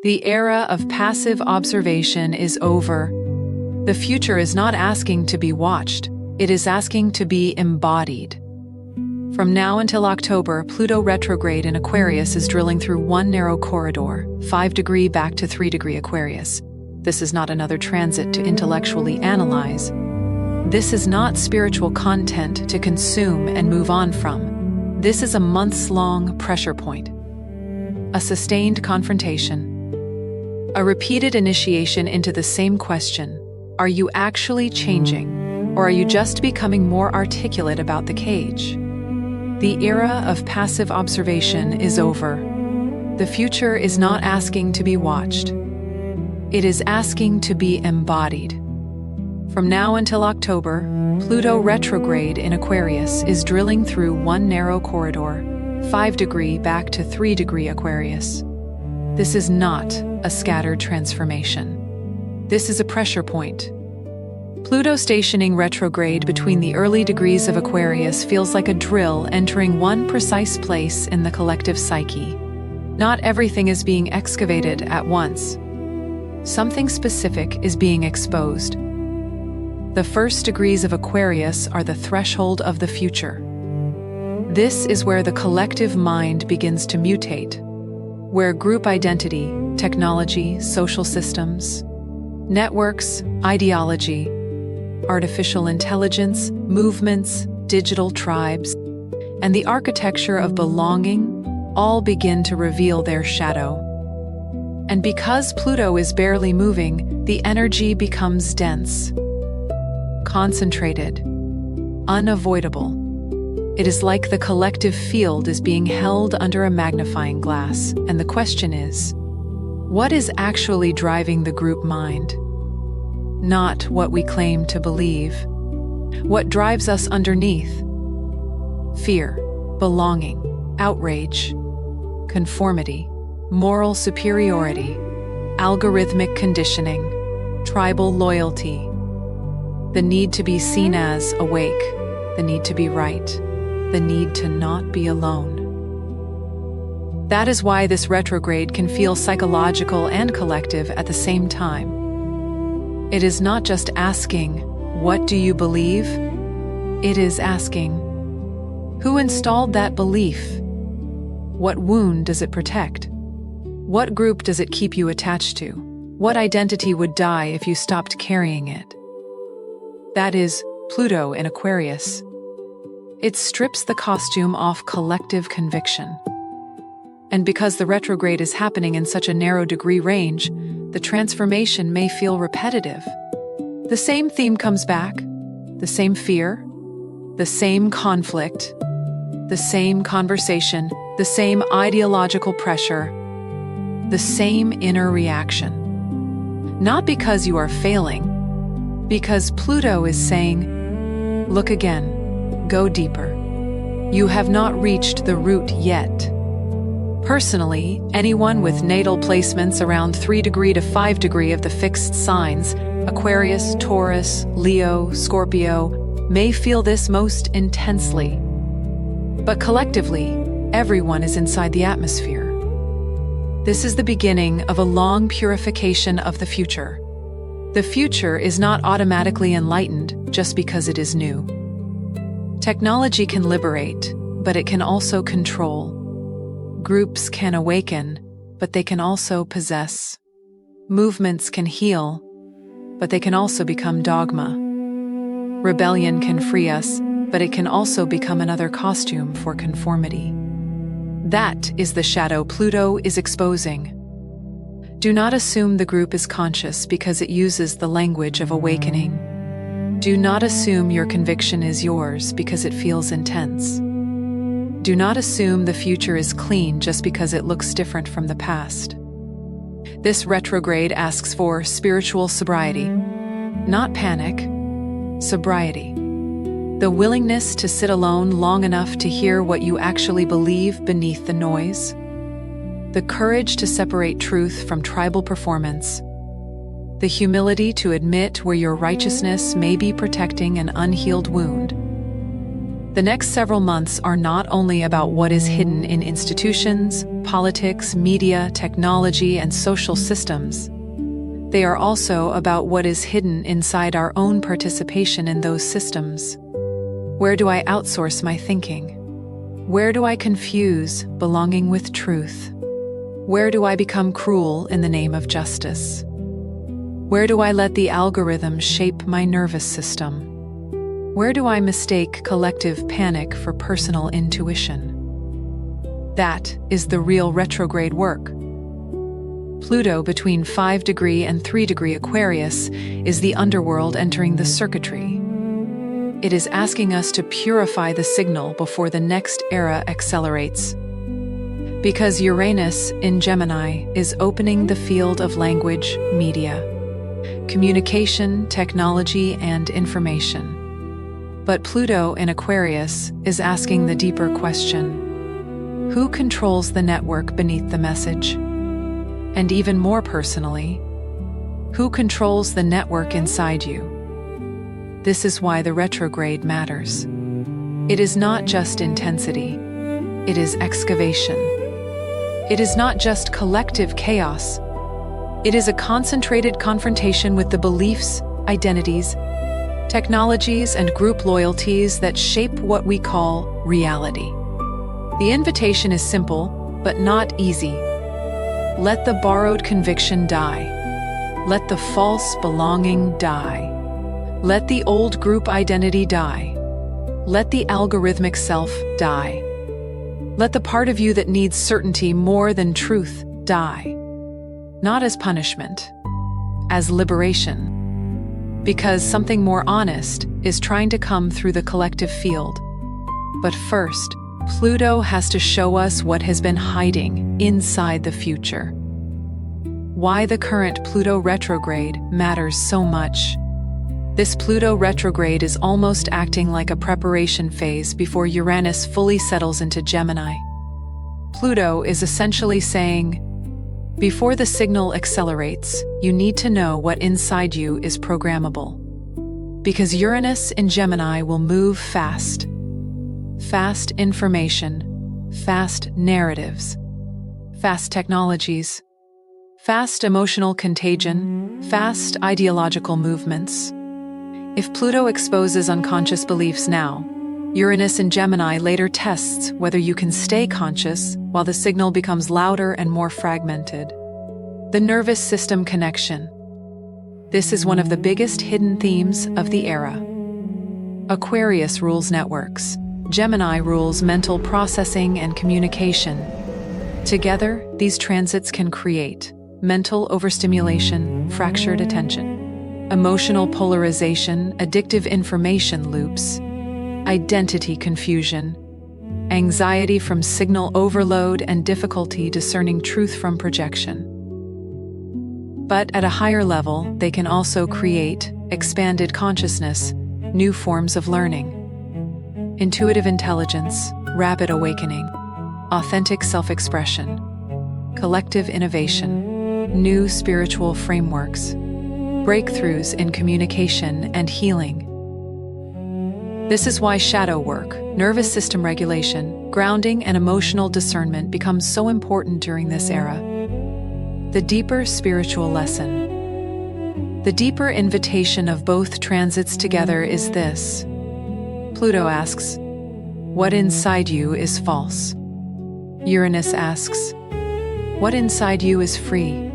The era of passive observation is over. The future is not asking to be watched, it is asking to be embodied. From now until October, Pluto retrograde in Aquarius is drilling through one narrow corridor, 5° back to 3° Aquarius. This is not another transit to intellectually analyze. This is not spiritual content to consume and move on from. This is a months-long pressure point. A sustained confrontation. A repeated initiation into the same question: are you actually changing, or are you just becoming more articulate about the cage? The era of passive observation is over. The future is not asking to be watched. It is asking to be embodied. From now until October, Pluto retrograde in Aquarius is drilling through one narrow corridor, 5° back to 3° Aquarius. This is not a scattered transformation. This is a pressure point. Pluto stationing retrograde between the early degrees of Aquarius feels like a drill entering one precise place in the collective psyche. Not everything is being excavated at once. Something specific is being exposed. The first degrees of Aquarius are the threshold of the future. This is where the collective mind begins to mutate, where group identity, technology, social systems, networks, ideology, artificial intelligence, movements, digital tribes, and the architecture of belonging all begin to reveal their shadow. And because Pluto is barely moving, the energy becomes dense, concentrated, unavoidable. It is like the collective field is being held under a magnifying glass, and the question is, what is actually driving the group mind? Not what we claim to believe. What drives us underneath? Fear, belonging, outrage, conformity, moral superiority, algorithmic conditioning, tribal loyalty, the need to be seen as awake, the need to be right, the need to not be alone. That is why this retrograde can feel psychological and collective at the same time. It is not just asking, "What do you believe?" It is asking, "Who installed that belief? What wound does it protect? What group does it keep you attached to? What identity would die if you stopped carrying it?" That is Pluto in Aquarius. It strips the costume off collective conviction. And because the retrograde is happening in such a narrow degree range, the transformation may feel repetitive. The same theme comes back, the same fear, the same conflict, the same conversation, the same ideological pressure, the same inner reaction. Not because you are failing, because Pluto is saying, "Look again, go deeper. You have not reached the root yet." Personally, anyone with natal placements around 3° to 5° of the fixed signs, Aquarius, Taurus, Leo, Scorpio, may feel this most intensely. But collectively, everyone is inside the atmosphere. This is the beginning of a long purification of the future. The future is not automatically enlightened just because it is new. Technology can liberate, but it can also control. Groups can awaken, but they can also possess. Movements can heal, but they can also become dogma. Rebellion can free us, but it can also become another costume for conformity. That is the shadow Pluto is exposing. Do not assume the group is conscious because it uses the language of awakening. Do not assume your conviction is yours because it feels intense. Do not assume the future is clean just because it looks different from the past. This retrograde asks for spiritual sobriety, not panic, sobriety. The willingness to sit alone long enough to hear what you actually believe beneath the noise. The courage to separate truth from tribal performance. The humility to admit where your righteousness may be protecting an unhealed wound. The next several months are not only about what is hidden in institutions, politics, media, technology, and social systems. They are also about what is hidden inside our own participation in those systems. Where do I outsource my thinking? Where do I confuse belonging with truth? Where do I become cruel in the name of justice? Where do I let the algorithm shape my nervous system? Where do I mistake collective panic for personal intuition? That is the real retrograde work. Pluto between 5° and 3° Aquarius is the underworld entering the circuitry. It is asking us to purify the signal before the next era accelerates. Because Uranus in Gemini is opening the field of language, media, communication, technology, and information. But Pluto in Aquarius is asking the deeper question: who controls the network beneath the message? And even more personally, who controls the network inside you? This is why the retrograde matters. It is not just intensity, it is excavation. It is not just collective chaos. It is a concentrated confrontation with the beliefs, identities, technologies, and group loyalties that shape what we call reality. The invitation is simple, but not easy. Let the borrowed conviction die. Let the false belonging die. Let the old group identity die. Let the algorithmic self die. Let the part of you that needs certainty more than truth die. Not as punishment, as liberation. Because something more honest is trying to come through the collective field. But first, Pluto has to show us what has been hiding inside the future. Why the current Pluto retrograde matters so much. This Pluto retrograde is almost acting like a preparation phase before Uranus fully settles into Gemini. Pluto is essentially saying, before the signal accelerates, you need to know what inside you is programmable. Because Uranus in Gemini will move fast. Fast information, fast narratives, fast technologies, fast emotional contagion, fast ideological movements. If Pluto exposes unconscious beliefs now, Uranus in Gemini later tests whether you can stay conscious while the signal becomes louder and more fragmented. The nervous system connection. This is one of the biggest hidden themes of the era. Aquarius rules networks. Gemini rules mental processing and communication. Together, these transits can create mental overstimulation, fractured attention, emotional polarization, addictive information loops, identity confusion, anxiety from signal overload, and difficulty discerning truth from projection. But at a higher level, they can also create expanded consciousness, new forms of learning, intuitive intelligence, rapid awakening, authentic self-expression, collective innovation, new spiritual frameworks, breakthroughs in communication and healing. This is why shadow work, nervous system regulation, grounding, and emotional discernment becomes so important during this era. The deeper spiritual lesson. The deeper invitation of both transits together is this. Pluto asks, what inside you is false? Uranus asks, what inside you is free?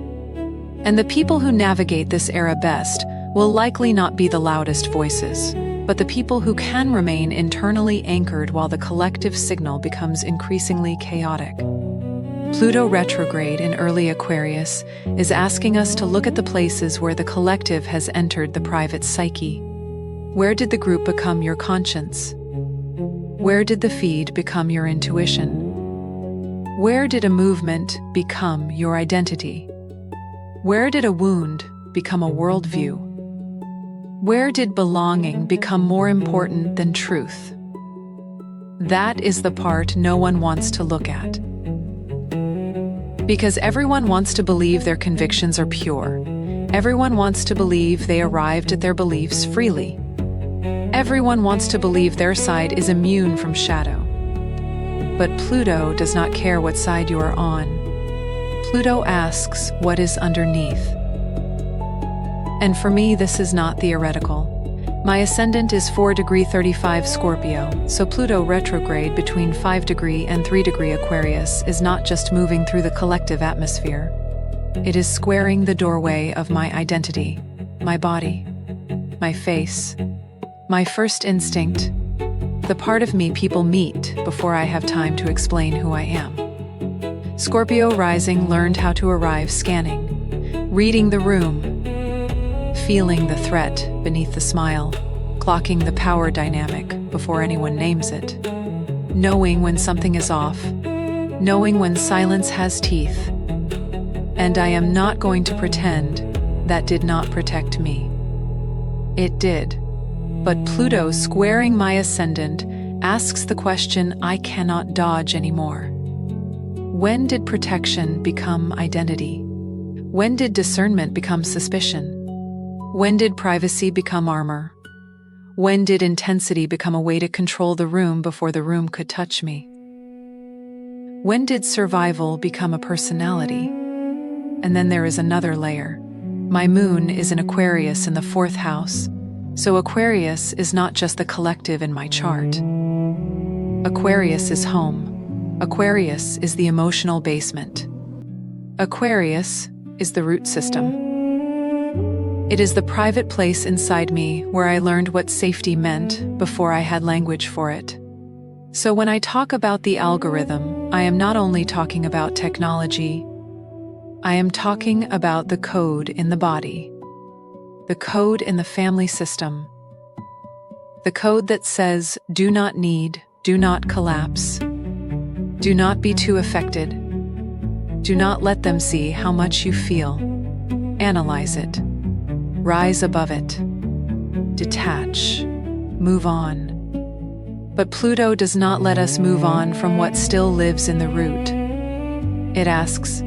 And the people who navigate this era best will likely not be the loudest voices, but the people who can remain internally anchored while the collective signal becomes increasingly chaotic. Pluto retrograde in early Aquarius is asking us to look at the places where the collective has entered the private psyche. Where did the group become your conscience? Where did the feed become your intuition? Where did a movement become your identity? Where did a wound become a worldview? Where did belonging become more important than truth? That is the part no one wants to look at. Because everyone wants to believe their convictions are pure. Everyone wants to believe they arrived at their beliefs freely. Everyone wants to believe their side is immune from shadow. But Pluto does not care what side you are on. Pluto asks what is underneath. And for me, this is not theoretical. My ascendant is 4°35 Scorpio, so Pluto retrograde between 5° and 3° Aquarius is not just moving through the collective atmosphere. It is squaring the doorway of my identity, my body, my face, my first instinct, the part of me people meet before I have time to explain who I am. Scorpio rising learned how to arrive scanning, reading the room, feeling the threat beneath the smile, clocking the power dynamic before anyone names it, knowing when something is off, knowing when silence has teeth. And I am not going to pretend that did not protect me. It did. But Pluto squaring my ascendant asks the question I cannot dodge anymore. When did protection become identity? When did discernment become suspicion? When did privacy become armor? When did intensity become a way to control the room before the room could touch me? When did survival become a personality? And then there is another layer. My moon is in Aquarius in the 4th house, so Aquarius is not just the collective in my chart. Aquarius is home. Aquarius is the emotional basement. Aquarius is the root system. It is the private place inside me where I learned what safety meant before I had language for it. So when I talk about the algorithm, I am not only talking about technology, I am talking about the code in the body, the code in the family system, the code that says, do not need, do not collapse, do not be too affected, do not let them see how much you feel, analyze it. Rise above it. Detach. Move on. But Pluto does not let us move on from what still lives in the root. It asks,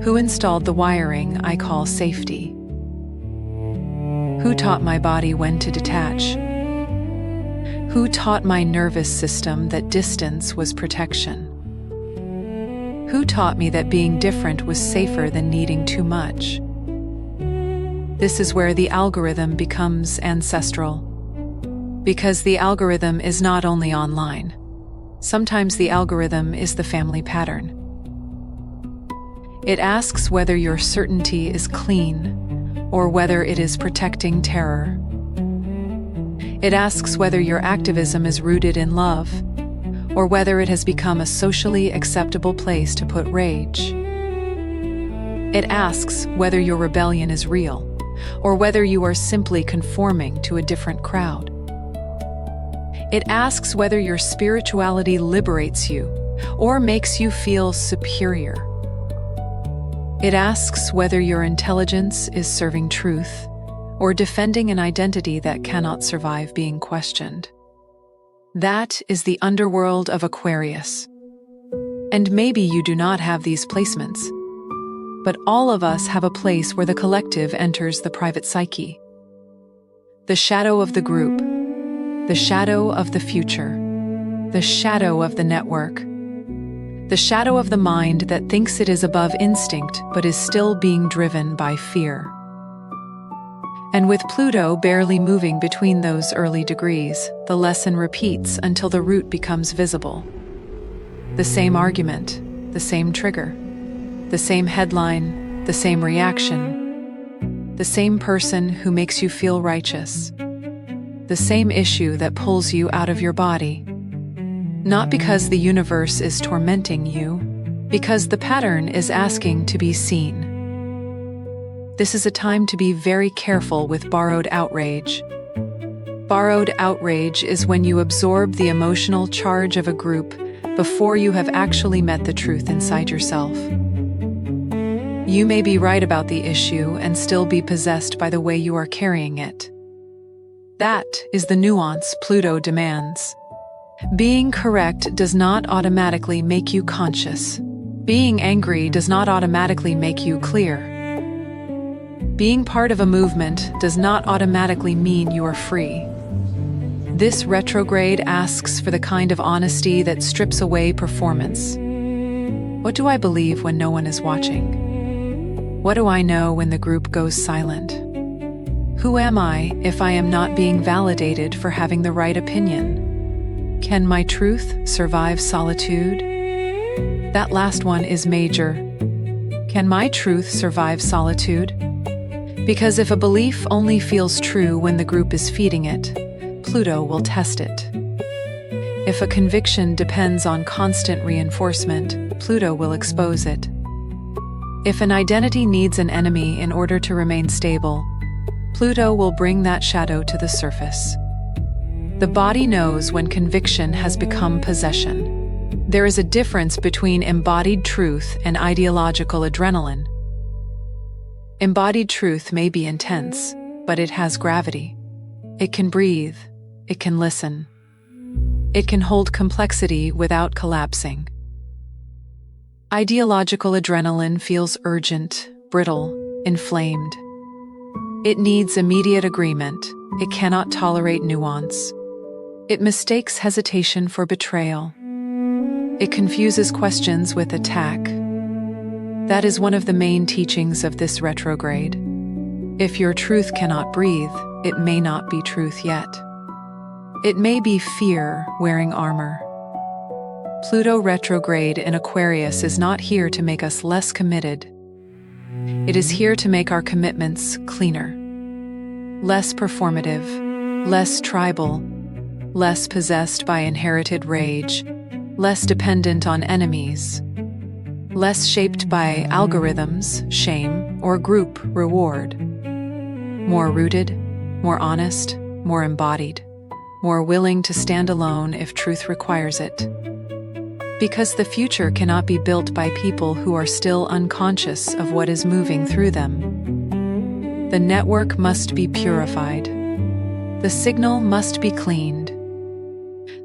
who installed the wiring I call safety? Who taught my body when to detach? Who taught my nervous system that distance was protection? Who taught me that being different was safer than needing too much? This is where the algorithm becomes ancestral. Because the algorithm is not only online. Sometimes the algorithm is the family pattern. It asks whether your certainty is clean or whether it is protecting terror. It asks whether your activism is rooted in love or whether it has become a socially acceptable place to put rage. It asks whether your rebellion is real or whether you are simply conforming to a different crowd. It asks whether your spirituality liberates you or makes you feel superior. It asks whether your intelligence is serving truth or defending an identity that cannot survive being questioned. That is the underworld of Aquarius. And maybe you do not have these placements, but all of us have a place where the collective enters the private psyche. The shadow of the group, the shadow of the future, the shadow of the network, the shadow of the mind that thinks it is above instinct but is still being driven by fear. And with Pluto barely moving between those early degrees, the lesson repeats until the root becomes visible. The same argument, the same trigger, the same headline, the same reaction, the same person who makes you feel righteous, the same issue that pulls you out of your body. Not because the universe is tormenting you, because the pattern is asking to be seen. This is a time to be very careful with borrowed outrage. Borrowed outrage is when you absorb the emotional charge of a group before you have actually met the truth inside yourself. You may be right about the issue and still be possessed by the way you are carrying it. That is the nuance Pluto demands. Being correct does not automatically make you conscious. Being angry does not automatically make you clear. Being part of a movement does not automatically mean you are free. This retrograde asks for the kind of honesty that strips away performance. What do I believe when no one is watching? What do I know when the group goes silent? Who am I if I am not being validated for having the right opinion? Can my truth survive solitude? That last one is major. Can my truth survive solitude? Because if a belief only feels true when the group is feeding it, Pluto will test it. If a conviction depends on constant reinforcement, Pluto will expose it. If an identity needs an enemy in order to remain stable, Pluto will bring that shadow to the surface. The body knows when conviction has become possession. There is a difference between embodied truth and ideological adrenaline. Embodied truth may be intense, but it has gravity. It can breathe. It can listen. It can hold complexity without collapsing. Ideological adrenaline feels urgent, brittle, inflamed. It needs immediate agreement. It cannot tolerate nuance. It mistakes hesitation for betrayal. It confuses questions with attack. That is one of the main teachings of this retrograde. If your truth cannot breathe, it may not be truth yet. It may be fear wearing armor. Pluto retrograde in Aquarius is not here to make us less committed. It is here to make our commitments cleaner, less performative, less tribal, less possessed by inherited rage, less dependent on enemies, less shaped by algorithms, shame, or group reward. More rooted, more honest, more embodied, more willing to stand alone if truth requires it. Because the future cannot be built by people who are still unconscious of what is moving through them. The network must be purified. The signal must be cleaned.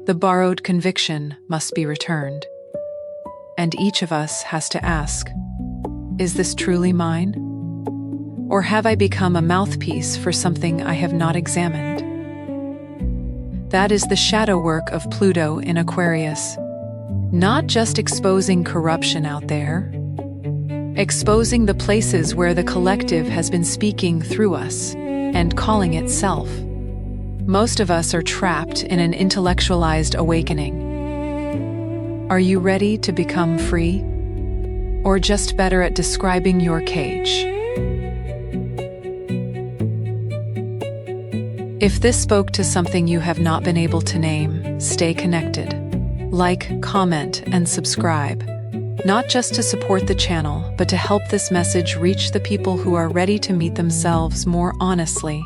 The borrowed conviction must be returned. And each of us has to ask, is this truly mine? Or have I become a mouthpiece for something I have not examined? That is the shadow work of Pluto in Aquarius. Not just exposing corruption out there, exposing the places where the collective has been speaking through us and calling it self. Most of us are trapped in an intellectualized awakening. Are you ready to become free? Or just better at describing your cage? If this spoke to something you have not been able to name, stay connected. Like, comment, and subscribe. Not just to support the channel, but to help this message reach the people who are ready to meet themselves more honestly.